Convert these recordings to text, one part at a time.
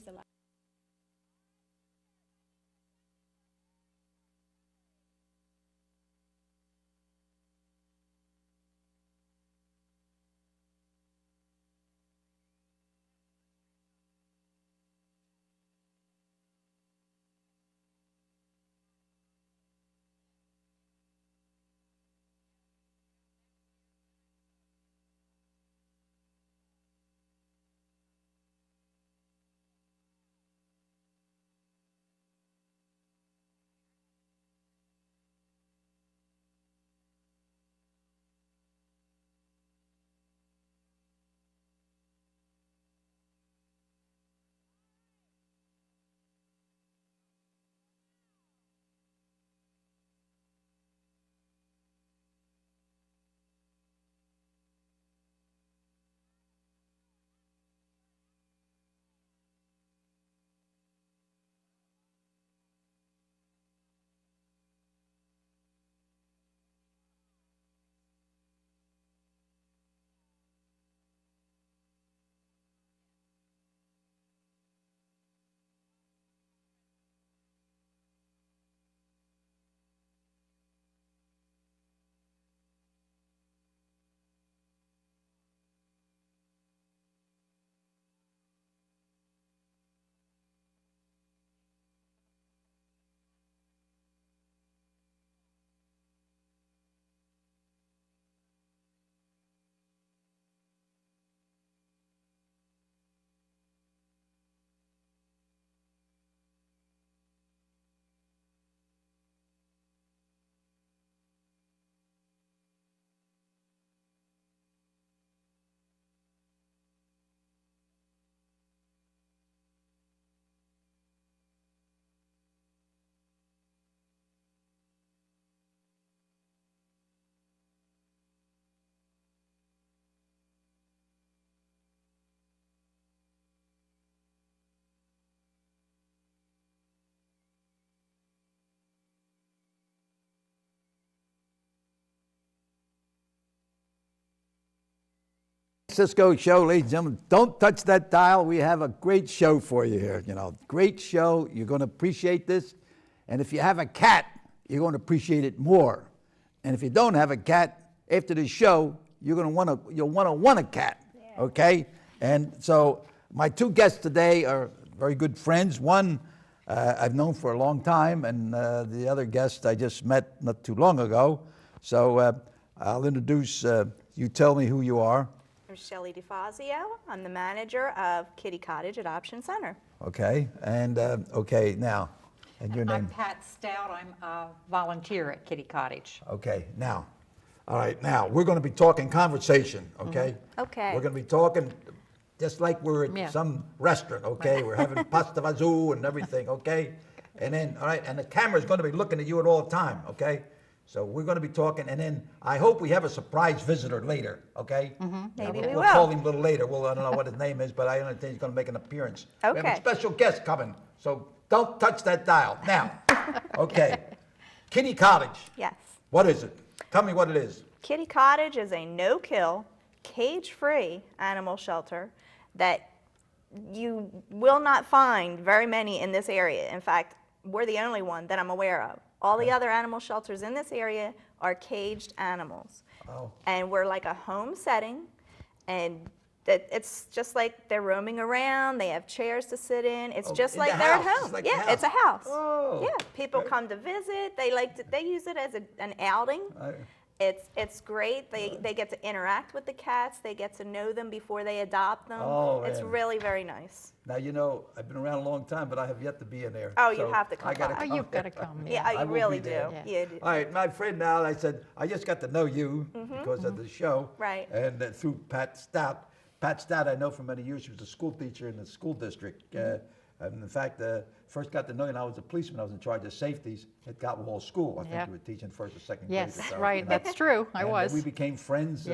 Praise the Lord. Cisco show, ladies and gentlemen. Don't touch that dial. We have a great show for you here. Great show. You're going to appreciate this. And if you have a cat, you're going to appreciate it more. And if you don't have a cat, after the show, you'll want a cat. Yeah. Okay? And so my two guests today are very good friends. One I've known for a long time, and the other guest I just met not too long ago. So I'll introduce you. Tell me who you are. I'm Shelley DeFazio. I'm the manager of Kitty Cottage Adoption Center. Okay, and okay, now, and your name? I'm Pat Stout. I'm a volunteer at Kitty Cottage. Okay, now, all right, now, we're going to be talking conversation, okay? Mm-hmm. Okay. We're going to be talking just like we're at some restaurant, okay? We're having pasta vazou and everything, okay? And then, all right, and the camera's going to be looking at you at all the time, okay? So we're going to be talking, and then I hope we have a surprise visitor later, okay? Mm-hmm. Maybe we will. We'll call him a little later. I don't know what his name is, but I don't think he's going to make an appearance. Okay. We have a special guest coming, so don't touch that dial. Now, okay, Kitty Cottage. Yes. What is it? Tell me what it is. Kitty Cottage is a no-kill, cage-free animal shelter that you will not find very many in this area. In fact, we're the only one that I'm aware of. All the other animal shelters in this area are caged animals. Oh. And we're like a home setting, and it's just like they're roaming around. They have chairs to sit in. It's just like they're at home. Like yeah, it's a house. Oh. Yeah, people come to visit. They use it as an outing. It's great. They get to interact with the cats. They get to know them before they adopt them. Oh, it's really very nice. Now, I've been around a long time, but I have yet to be in there. Oh, you have to come. You've got to come. Yeah, you really do. Yeah. Do. All right, my friend now, I said, I just got to know you because of the show. Right. And through Pat Stout. Pat Stout, I know for many years. She was a school teacher in the school district. And in fact, first got to know you, and I was a policeman. I was in charge of safeties at Gotwall School. I think you were teaching first or second grade. Yes, right. That's true. I was. We became friends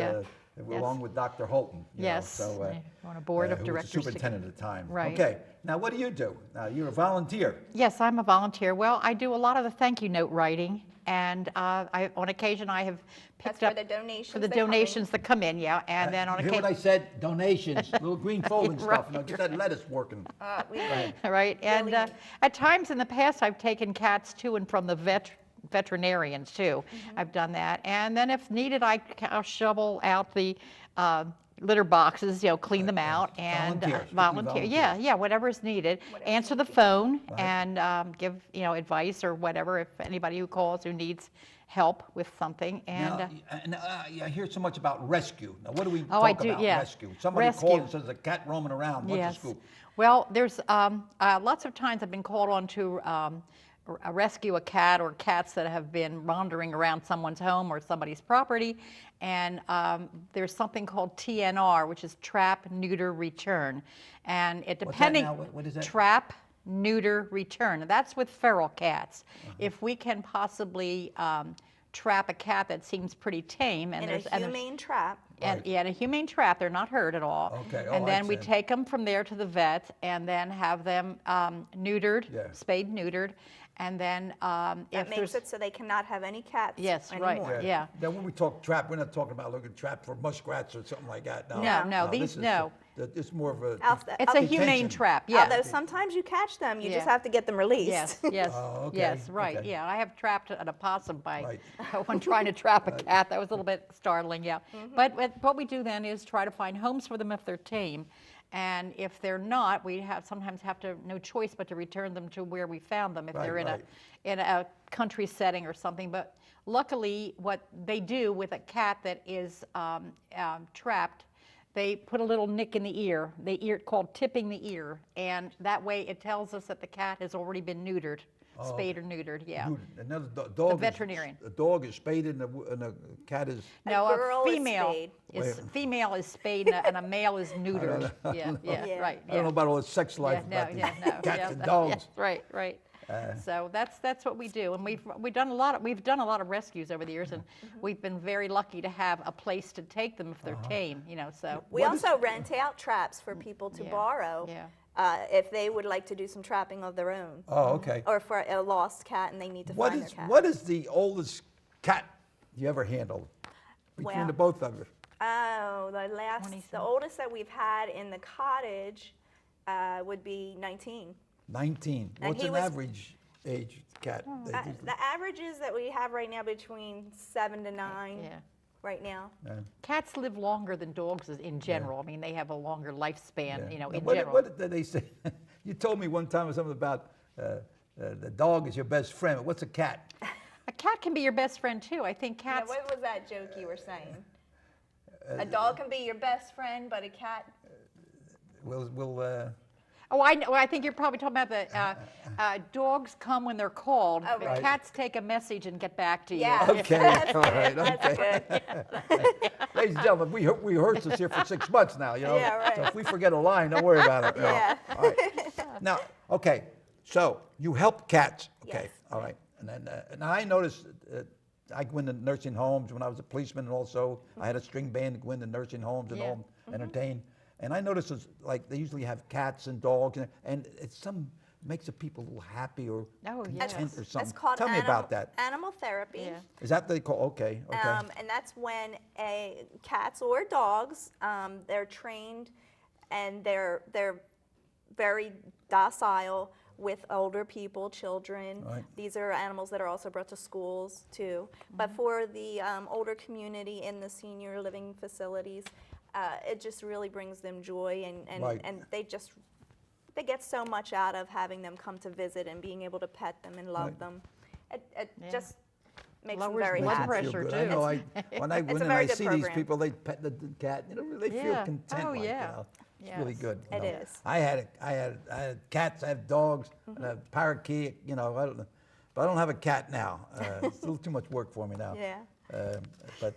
along with Dr. Holton. Yes. On a board of directors. Who was the superintendent at the time. Right. Okay. Now, what do? You're a volunteer. Yes, I'm a volunteer. Well, I do a lot of the thank you note writing and on occasion I have picked That's up for the donations for the that come in. donations that come in, yeah, and then on You hear what I occasion, said? Donations, little green folding stuff. Right, You know, get that lettuce working. We right, and Really neat. at times in the past I've taken cats to and from the veterinarians too. Mm-hmm. I've done that, and then if needed, I'll shovel out the litter boxes, clean them out and Volunteer, strictly volunteer. Yeah, volunteer. yeah, whatever is needed. Whatever's Answer the needed. phone Right. and give advice or whatever if anybody who calls who needs help with something. And I hear so much about rescue. Now, what do we Oh, I talk do, about? yeah. Rescue. Somebody Rescue. called and says a cat roaming around. What's yes. the scoop? Well, there's lots of times I've been called on to rescue a cat or cats that have been wandering around someone's home or somebody's property. And there's something called TNR, which is trap, neuter, return. And it What's that depending, now? What is that? Trap, neuter, return. That's with feral cats. If we can possibly trap a cat that seems pretty tame and In a there's and there's- humane trap. and Right. yeah, in a humane trap, they're not hurt at all. Okay, oh, And then I we see. take them from there to the vet and then have them neutered, Yeah. spayed, neutered, and then That if makes there's it so they cannot have any cats Yes, right. anymore. Yeah. Now, when we talk trap, we're not talking about looking trap for muskrats or something like that. No, these- this is, no. It's more of a. it's a detention. humane trap. Yeah. Although sometimes you catch them, you just Yeah. have to get them released. Yes, yes, Oh, okay, yes, right, okay. yeah. I have trapped an opossum by Right. when trying to trap a cat. That was a little bit startling, yeah. But what we do then is try to find homes for them if they're tame. And if they're not, we sometimes have to no choice but to return them to where we found them if Right, they're right. in a country setting or something. But luckily, what they do with a cat that is trapped, they put a little nick in the ear. Called tipping the ear, and that way it tells us that the cat has already been neutered, spayed or neutered. Yeah. Dude, another dog. veterinarian. A dog is spayed and a cat is. No, A girl is female spayed. female is spayed and a male is neutered. Yeah, yeah, Yeah. right. I don't know about all the sex life Yeah, about no, these yeah, no, cats yeah, and dogs. yes, right, right. So that's what we do, and we've done a lot of rescues over the years, and we've been very lucky to have a place to take them if they're tame. So We What is- also rent out traps for people to Yeah, borrow yeah. if they would like to do some trapping of their own. Oh, okay. Or for a lost cat and they need to find their cat. What is the oldest cat you ever handled between Well- the both of you? Oh, the 27. oldest that we've had in the cottage would be 19. 19. And What's he an was- average age cat? They do? The averages that we have right now between 7 to 9 Yeah. right now. Cats live longer than dogs in general. I mean, they have a longer lifespan, Yeah. in what, general. What did they say? You told me one time something about the dog is your best friend. What's a cat? A cat can be your best friend too. I think Now, cats. what was that joke you were saying? A dog can be your best friend, but a cat. Will Oh, I know. I think you're probably talking about the dogs come when they're called. Oh, but right. Cats take a message and get back to you. Yeah. Okay, all right, That's okay. good. Ladies and gentlemen, we rehearsed this here for 6 months now, Yeah, right. So if we forget a line, don't worry about it. Yeah. All right. Now, okay, so you help cats. Okay, Yes. all right. And then now I noticed I go into nursing homes when I was a policeman, and also I had a string band to go into nursing homes and Yeah. all entertain. And I noticed it's like they usually have cats and dogs, and it's makes the people a little happy or Oh, yes. content or something. That's called Tell me about that. animal therapy. Yeah. Is that they call? Okay, okay. And that's when cats or dogs, they're trained and they're very docile with older people, children. Right. These are animals that are also brought to schools too. But for the older community in the senior living facilities, it just really brings them joy Right. and they get so much out of having them come to visit and being able to pet them and love Right. them. It Yeah. just makes Lowers them very blood happy. pressure, Feel good. too. I know. When I a when I very good see these program. people, they pet the cat. They feel Yeah. content. Oh, like, yeah. It's really Yes. good. It is. I had cats. I have dogs. Mm-hmm. I have parakeet. But I don't have a cat now. It's a little too much work for me now. Yeah. But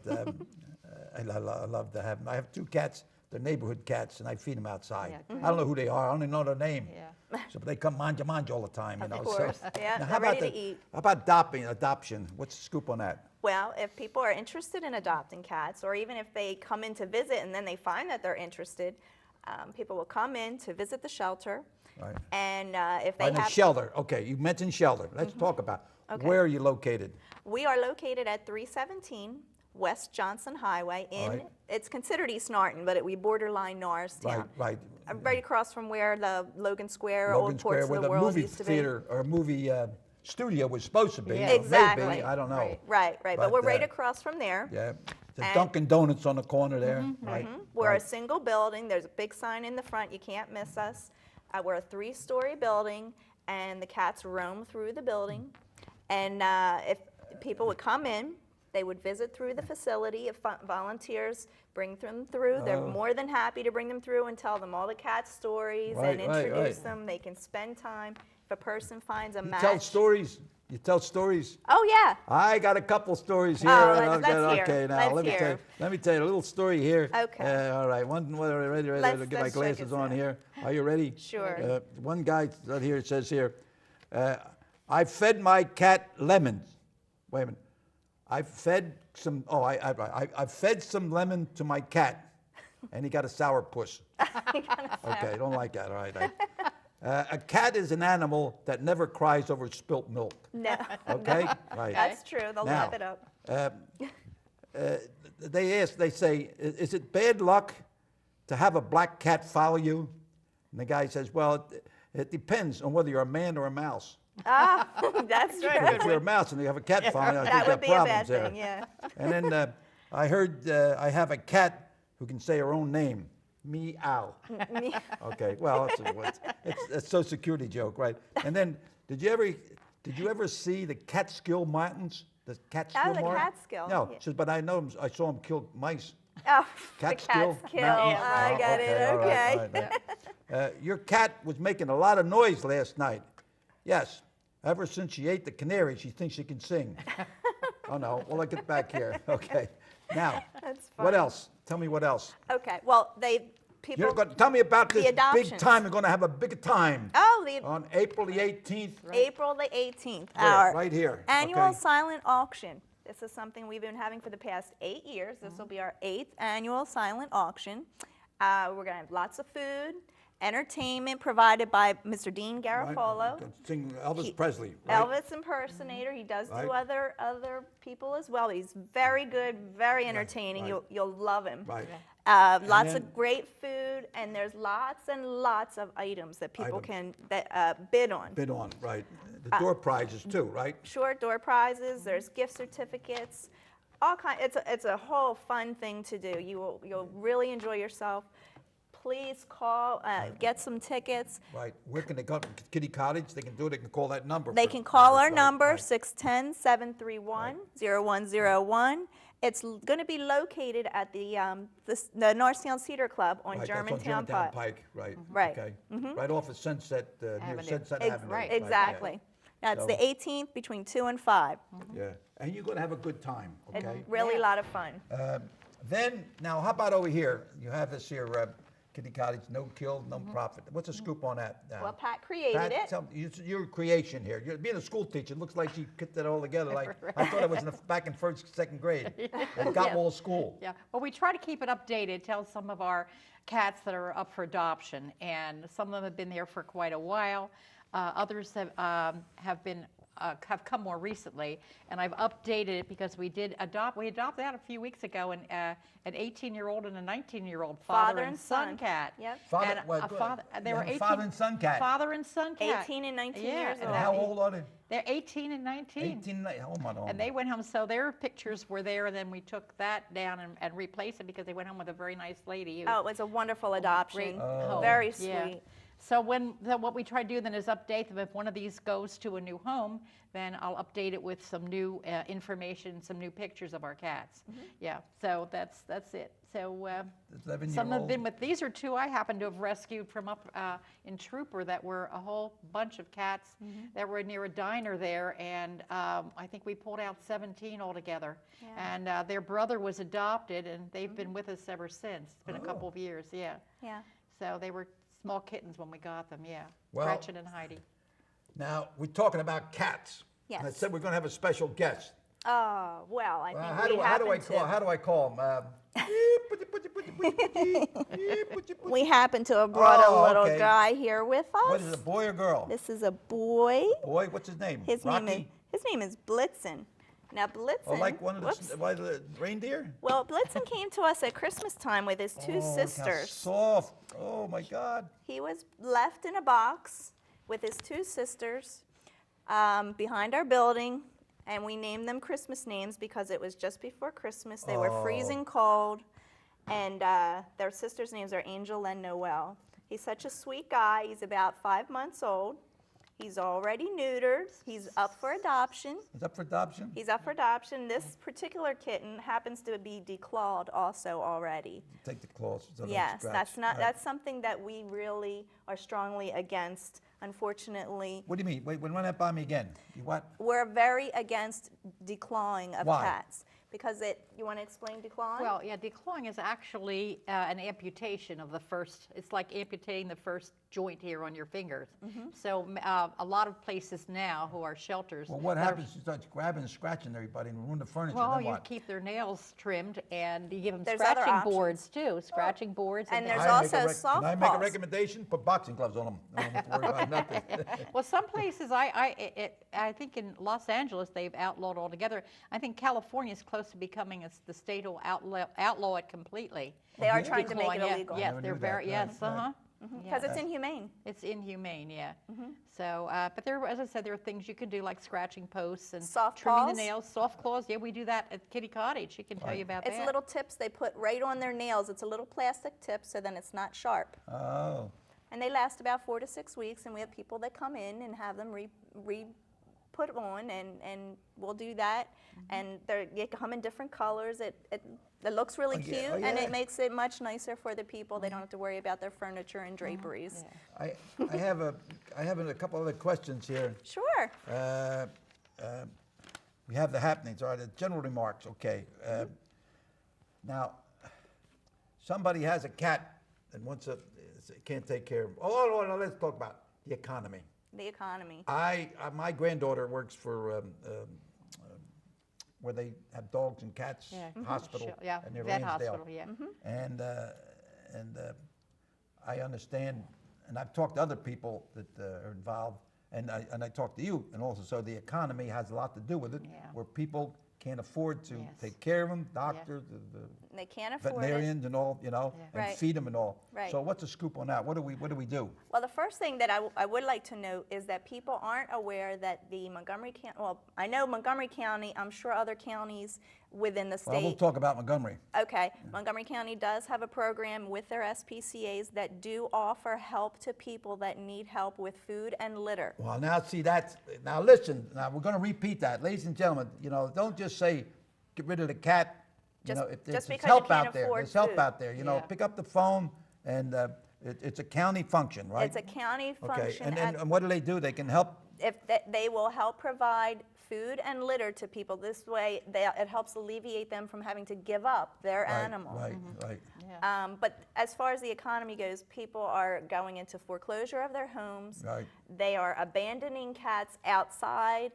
I love to have them. I have 2 cats. They're neighborhood cats, and I feed them outside. Yeah, I don't know who they are. I don't even know their name. Yeah. So, but they come manja all the time. Of So, course. Yeah, now, they're ready to eat. How about adoption? What's the scoop on that? Well, if people are interested in adopting cats, or even if they come in to visit and then they find that they're interested, people will come in to visit the shelter. Right. And if they And the have shelter. Okay, you mentioned shelter. Let's talk about Okay. Where are you located? We are located at 317 West Johnson Highway Right. it's considered East Norton, but we borderline Norristown. Right. Right across from where the Logan Square, Logan Old Square, Ports where of the the World movie used to theater or movie studio was supposed to be. Yeah. or Exactly. Maybe, I don't know. Right. be. Right. But we're right uh, across from there. Yeah. The And- Dunkin' Donuts on the corner there. Right. We're right. a single building. There's a big sign in the front. You can't miss us. We're a 3-story building, and the cats roam through the building. And if people would come in, they would visit through the facility. If volunteers bring them through, they're more than happy to bring them through and tell them all the cat stories Right, and right, introduce right. them. They can spend time. If a person finds a You match. tell stories. You tell stories. Oh, yeah. I got a couple stories here. Oh, and let's I'll hear. okay, now Let's let me hear. tell you. Let me tell you a little story here. Okay. All right. One. Ready. Let's- Get my let's check glasses it on out. here. Are you ready? Sure. One guy right here says here, I fed my cat lemons. Wait a minute. I fed some. Oh, I fed some lemon to my cat, and he got a sourpuss. Okay, don't like that. All right. A cat is an animal that never cries over spilt milk. No. Okay. Right. That's true. They'll Now, lap it up. They say, is it bad luck to have a black cat follow you? And the guy says, well, it depends on whether you're a man or a mouse. That's true. If you're a mouse and you have a cat following you, I think That would you be a have bad problems there. thing, yeah. And then I heard I have a cat who can say her own name, meow. Okay, well, it's a social security joke, right? And then, did you ever see the Catskill Mountains? The Catskill the Mountains? Catskill, No, yeah. says, but I saw him kill mice. Oh, Catskill the cat's kill. Mountains? I Oh, got it. all Okay. right, all right. Your cat was making a lot of noise last night. Yes, ever since she ate the canary, she thinks she can sing. Oh, no. Well, I'll get back here. Okay. Now, That's what funny. else? Tell me what else. Okay. Well, people. You're going to tell me about this big adoptions. time. We're going to have a big time Oh, the on April the 18th. April the 18th. Where? Our Right here. annual Okay. silent auction. This is something we've been having for the past 8 years. This will be our 8th annual silent auction. We're going to have lots of food, entertainment provided by Mr. Dean Right. Garofalo. Sing Elvis Presley. Right? Elvis impersonator. He does Right. do other people as well. He's very good, very entertaining. right. You'll love him. Right. Lots then- of great food, and there's lots and lots of items that people Items. can bid on. Bid on, right. The door prizes, too, right? Short door prizes. There's gift certificates. All kind. It's a whole fun thing to do. You'll really enjoy yourself. Please call. Get some tickets. Right. Where can they go? Kitty Cottage? They can do it. They can call that number. They for- can call our right, number, right. 610-731-0101. It's going to be located at the Norristown Cedar Club on Right, that's on Germantown Germantown Pike. Pike, right. Right. Okay. Right off of Sunset, near Avenue. Sunset Ex- Avenue. right. yeah. Exactly. That's So- the 18th between 2 and 5. Yeah. And you're going to have a good time, It's okay? really a Yeah. lot of fun. Then, now, how about over here? You have this here, Kitty Cottage, no kill, no profit. What's the scoop on that? Well, Pat created Pat, it. tell me, your creation here. You're being a school teacher. It looks like she put that all together. Like I thought I was back in first, second grade at Gottwald School. Yeah, well, we try to keep it updated, tell some of our cats that are up for adoption, and some of them have been there for quite a while. Others have come more recently, and I've updated it because we adopted that a few weeks ago, and an 18-year-old and a 19-year-old father and son cat. Yep. Father, And well, a good. father, they You were have a 18. father and son cat. Father and son cat. 18 and 19 Yeah, years and old. And how old are they? They're 18 and 19. 18, oh my God. And they went home, so their pictures were there, and then we took that down and replaced it because they went home with a very nice lady. Oh, it's a wonderful adoption. Great home. Very Yeah. sweet. So what we try to do then is update them. If one of these goes to a new home, then I'll update it with some new information, some new pictures of our cats. Yeah, so that's it. So some have been with, these are two I happen to have rescued from up in Trooper that were a whole bunch of cats that were near a diner there, and I think we pulled out 17 altogether. Yeah. And their brother was adopted, and they've been with us ever since. It's been a couple of years, yeah. Yeah. So they were small kittens when we got them, yeah. Well- Gretchen and Heidi. Now, we're talking about cats. And I Yes. said we're going to have a special guest. Oh, well, I think How we do I call him? We happen to have brought Oh, a little okay. guy here with us. What is it, a boy or girl? This is a boy. Boy, what's his name? His Rocky? name His name is Blitzen. Now Blitzen, Oh, like one of whoops. the reindeer? Well, Blitzen came to us at Christmas time with his two Oh, look how sisters. soft. Oh my God. He was left in a box with his two sisters behind our building, and we named them Christmas names because it was just before Christmas. They were freezing cold, and their sisters' names are Angel and Noel. He's such a sweet guy. He's about 5 months old. He's already neutered. He's up for adoption. Is up for adoption? He's up for adoption. This particular kitten happens to be declawed also already. Take the claws. So they don't Yes, scratch. that's not. Right. That's something that we really are strongly against. Unfortunately, What do you mean? Wait, run that by me again. You what? we're very against declawing of Why? cats because it. You want to explain declawing? Well, yeah, declawing is actually an amputation of the first, it's like amputating the first joint here on your fingers. So a lot of places now who are shelters. Well, what that are- happens? You start grabbing and scratching everybody and ruin the furniture. Well, then you what? keep their nails trimmed and you give them There's other scratching options. boards too, scratching boards. and things. there's also soft Can I make a paws. recommendation? Put boxing gloves on them. I don't have to worry about nothing. Well, some places, I think in Los Angeles, they've outlawed altogether. I think California is close to becoming the state will outlaw it completely. They are Yeah. trying to make it Declawing, yeah, illegal. Yes, Never they're knew that, very, right, yes, right. uh-huh. Because it's inhumane. It's inhumane, yeah. So, but there, as I said, there are things you can do like scratching posts and Soft trimming paws? the nails, soft claws. Yeah, we do that at Kitty Cottage. She can tell you about It's that. little tips they put right on their nails. It's a little plastic tip so then it's not sharp. Oh. And they last about 4 to 6 weeks, and we have people that come in and have them put on, and we'll do that. And they come in different colors. It looks really Oh, yeah. cute, Oh, and yeah. it makes it much nicer for the people. They don't have to worry about their furniture and draperies. Yeah. I have a couple other questions here. Sure. We have the happenings, all right, the general remarks, okay. Now, somebody has a cat and can't take care of him. Oh, no, let's talk about the economy. The economy. My granddaughter works for where they have dogs and cats Yeah. hospital. Sure, yeah, and near vet Lansdale. hospital, yeah. And I understand, and I've talked to other people that are involved, and I talked to you, and also so the economy has a lot to do with it, Yeah. where people can't afford to Yes. take care of them, doctors, the They can't afford it. veterinarians and all, you know, Yeah. and Right. feed them and all. Right. So what's the scoop on that? What do we do? Well, the first thing that I would like to note is that people aren't aware that the Montgomery County, well, I know Montgomery County, I'm sure other counties within the Well, we'll state. talk about Montgomery. Okay, Montgomery County does have a program with their SPCA's that do offer help to people that need help with food and litter. Well, now see now listen, now we're going to repeat that. Ladies and gentlemen, don't just say get rid of the cat. Just- If just there's because you help can't out there. afford There's help food. out there. Yeah. Pick up the phone and it's a county function, right? It's a county Okay, function. and what do? They can help. They will help provide food and litter to people. This way, it helps alleviate them from having to give up their animal. Right. But as far as the economy goes, people are going into foreclosure of their homes. Right. They are abandoning cats outside,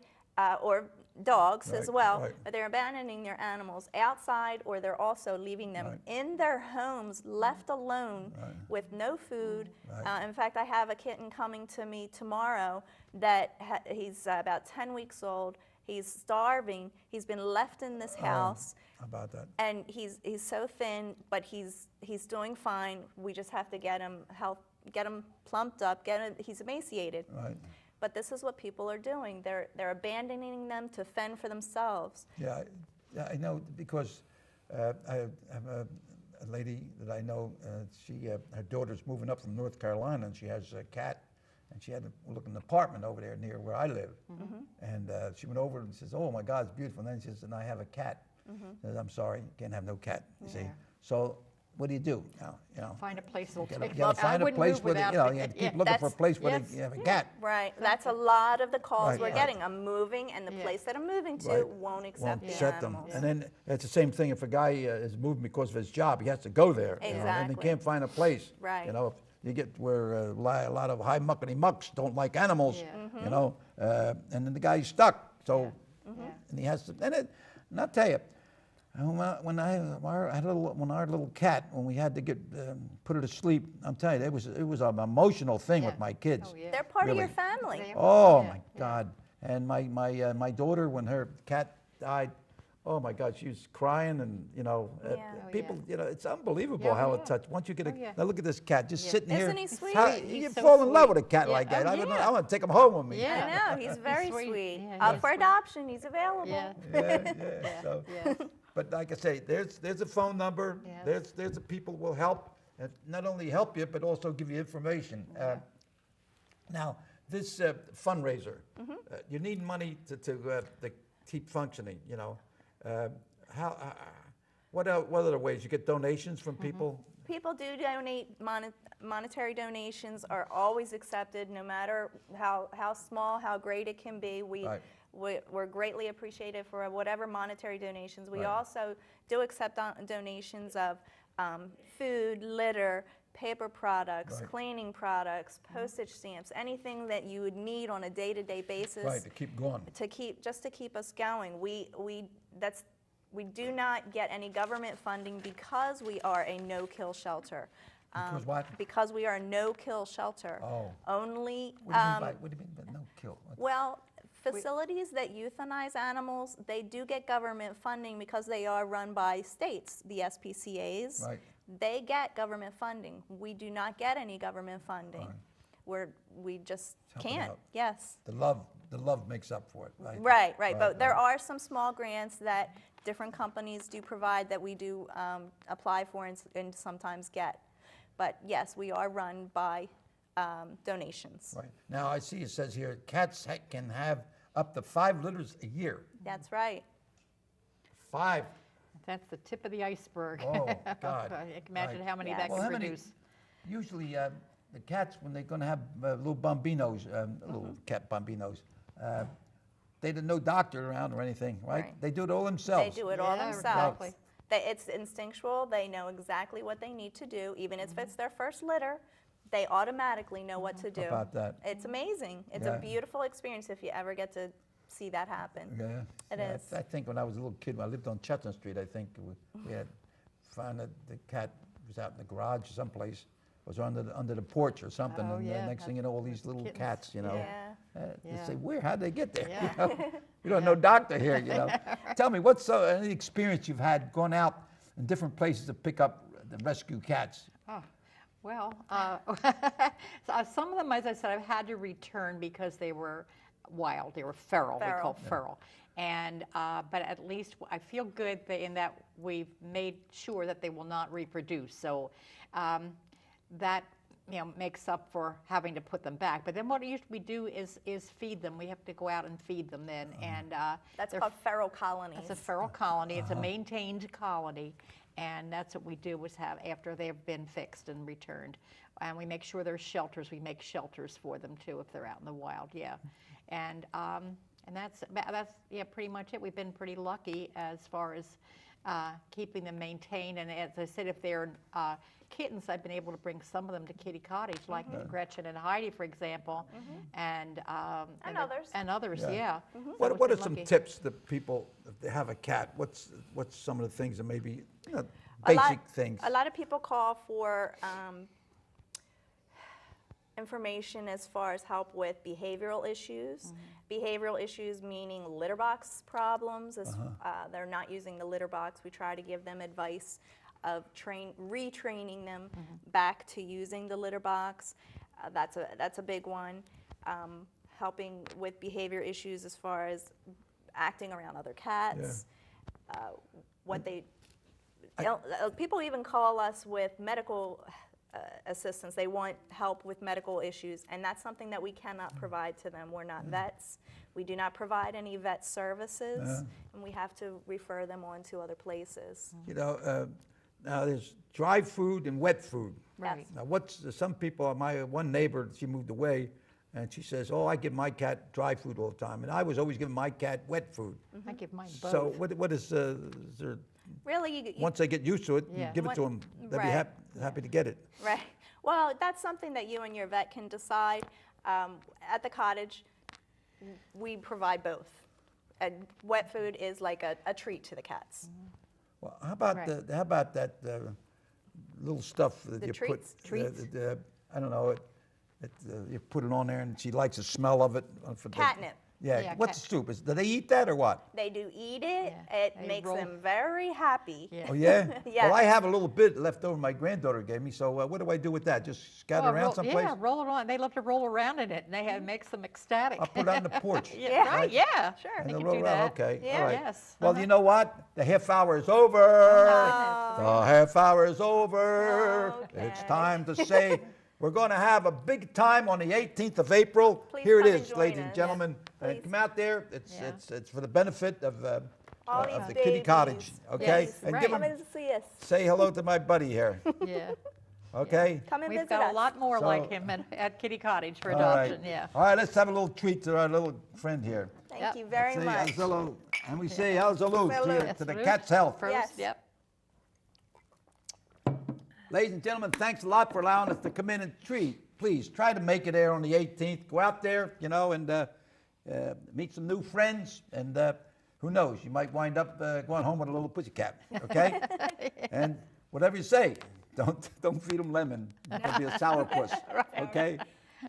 or dogs as Right, well. right. But they're abandoning their animals outside, or they're also leaving them Right. in their homes, left alone with no food. Right. In fact, I have a kitten coming to me tomorrow that he's about 10 weeks old. He's starving. He's been left in this house. How about that? And he's so thin, but he's doing fine. We just have to get him plumped up, he's emaciated. Right. But this is what people are doing. They're abandoning them to fend for themselves. Yeah, I know because I have a lady that I know. Her daughter's moving up from North Carolina, and she has a cat, and she had to look at an apartment over there near where I live. And she went over and says, "Oh my God, it's beautiful." And then she says, "And I have a cat." Says, "I'm sorry, you can't have no cat." You see, so. What do you do? Find a place that'll You take gotta find a place where you keep looking for a place where Yes. you have a cat. Right. That's a lot of the calls Right, we're right. getting. I'm moving, and the Yeah. place that I'm moving to Right. won't accept the accept them. animals. And then it's the same thing if a guy is moving because of his job, he has to go there. And he Exactly. can't find a place. Right. If you get where a lot of high muckety mucks don't like animals, Yeah. and then the guy's stuck. So, Yeah. and he has to, and I'll tell you, when our little cat, when we had to get put her to sleep, I'm telling you, it was an emotional thing with Yeah. my kids. Oh, yeah. They're part Really. of your family. They are. Oh Yeah. my God! And my daughter, when her cat died, oh my God, she was crying, and Yeah. Oh, people, yeah. it's unbelievable Yeah, how yeah. it touched. Once you get a, Oh, yeah. now look at this cat just sitting here. Isn't he sweet? He's You so fall in love sweet. with a cat Yeah. like that. Oh, I want to take him home with me. Yeah. I know, he's very sweet. sweet. Yeah, Up he's for sweet. adoption, he's available. Yeah. Yeah. So, Yeah. but like I say, there's a phone number. Yes. There's the people will help, and not only help you, but also give you information. Now, this fundraiser, you need money to keep functioning. You know, what other ways you get donations from people? People do donate. Monetary donations are always accepted, no matter how small, how great it can be. Right. We're greatly appreciative for whatever monetary donations. We Right. also do accept donations of food, litter, paper products, Right. cleaning products, postage stamps, anything that you would need on a day-to-day basis. Right, to keep going. To keep us going. We do not get any government funding because we are a no-kill shelter. Because what? Because we are a no-kill shelter. Oh. Only, What do you mean by no kill? well, facilities that euthanize animals, they do get government funding because they are run by states, the SPCA's. Right. They get government funding. We do not get any government funding. Right. We just helping can't. out. Yes. The love makes up for it, right? Right. But there are some small grants that different companies do provide that we do apply for and sometimes get. But yes, we are run by donations. Right. Now, I see it says here, cats can have up to 5 litters a year. That's right. 5. That's the tip of the iceberg. Oh, God. Imagine Right. how many Yes. that Well, can how many, produce. usually the cats, when they're going to have little bambinos, little cat bambinos, there's no doctor around or anything, right? Right. They do it all themselves. They do it all Yeah, themselves. exactly. It's instinctual. They know exactly what they need to do. Even if it's their first litter, they automatically know what to do. How about that? It's amazing. It's Yeah. a beautiful experience if you ever get to see that happen. Yeah. It Yeah, is. I think when I was a little kid, when I lived on Chestnut Street, I think we had found that the cat was out in the garage someplace, was under the porch or something, Oh, and yeah, next thing you know, all these little kittens. cats, you know. Yeah. They Yeah. say, how'd they get there? Yeah. You know? You don't know doctor here, you know. Tell me, what's any experience you've had going out in different places to pick up the rescue cats? Oh, well, some of them, as I said, I've had to return because they were wild. They were feral. We call feral. And but at least I feel good in that we've made sure that they will not reproduce. So that makes up for having to put them back. But then what we do is feed them. We have to go out and feed them then. And That's called feral colonies. it's a feral colony. It's a maintained colony. And that's what we do is have after they've been fixed and returned. And we make sure there's shelters. We make shelters for them too if they're out in the wild, And that's pretty much it. We've been pretty lucky as far as keeping them maintained. And as I said, if they're kittens, I've been able to bring some of them to Kitty Cottage, like Gretchen and Heidi, for example, and others. And others, Yeah. yeah. So What we've are been some lucky. tips that people, if they have a cat, what's some of the things that maybe, A basic lot- things? A lot of people call for information as far as help with behavioral issues. Behavioral issues meaning litter box problems. They're not using the litter box. We try to give them advice of retraining them back to using the litter box. That's a big one. Helping with behavior issues as far as acting around other cats. People even call us with medical assistance. They want help with medical issues, and that's something that we cannot provide to them. We're not vets. We do not provide any vet services, and we have to refer them on to other places. You know, now there's dry food and wet food. Right. Now, some people, my one neighbor, she moved away, and she says, I give my cat dry food all the time, and I was always giving my cat wet food. I give mine both. So what is there, Really, once they get used to it, you Yeah. give it to them, they'll be Right. happy to get it. right. Well, that's something that you and your vet can decide. At the cottage, we provide both. And wet food is like a treat to the cats. Well, how about Right. how about that little stuff that The you treats? put? Treats? I don't know. You put it on there, and she likes the smell of it. Catnip. Yeah. Yeah, What's the soup? Do they eat that or what? They do eat it. Yeah, It they makes roll- them very happy. Yeah. Oh, yeah? Yes. Well, I have a little bit left over my granddaughter gave me, so what do I do with that? Just scatter Oh, around someplace? Yeah, roll it on. They love to roll around in it, and it makes them ecstatic. I'll put it on the porch. Yeah, Yeah. right, yeah. Sure. And They they'll can roll do around. that. Okay, Yeah. all right. Yes, Well, uh-huh. you know what? The half hour is over. Oh, The half hour is over. It's Okay. time to say we're going to have a big time on the 18th of April. Please Here it come and is, join ladies and us. gentlemen. Please. Come out there. It's Yeah. it's for the benefit of All the these Kitty Cottage. babies. Okay, Yes, and right. give Come them in to see us. say hello to my buddy here. Yeah. Okay. Come and We've visit got us. a lot more like So- him at Kitty Cottage for All right. adoption, yeah. All right. Let's have a little treat to our little friend here. Thank Yep. you very Say much. hello, and we say hello Salute. to the Salute. cat's health. First, Yes. Yep. Ladies and gentlemen, thanks a lot for allowing us to come in and treat. Please try to make it there on the 18th. Go out there, you know, and meet some new friends. And who knows, you might wind up going home with a little pussycat. Okay? And whatever you say, don't feed them lemon. It'll be a sourpuss. Okay?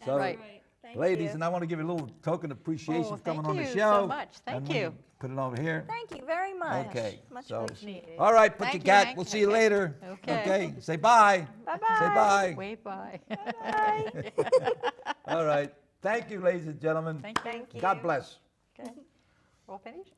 So, Right. Thank ladies, you. and I want to give you a little token of appreciation Oh, for coming thank on the you show. so much. Thank And we you. can put it over here. Thank you very much. Okay, Much so- appreciated. All right, put Thank your you, cat. Hank. We'll see you Okay. later. Okay. Say bye. Bye-bye. Say bye. Wave bye. Bye. All right. Thank you, ladies and gentlemen. Thank you. Thank you. God bless. Okay. All finished?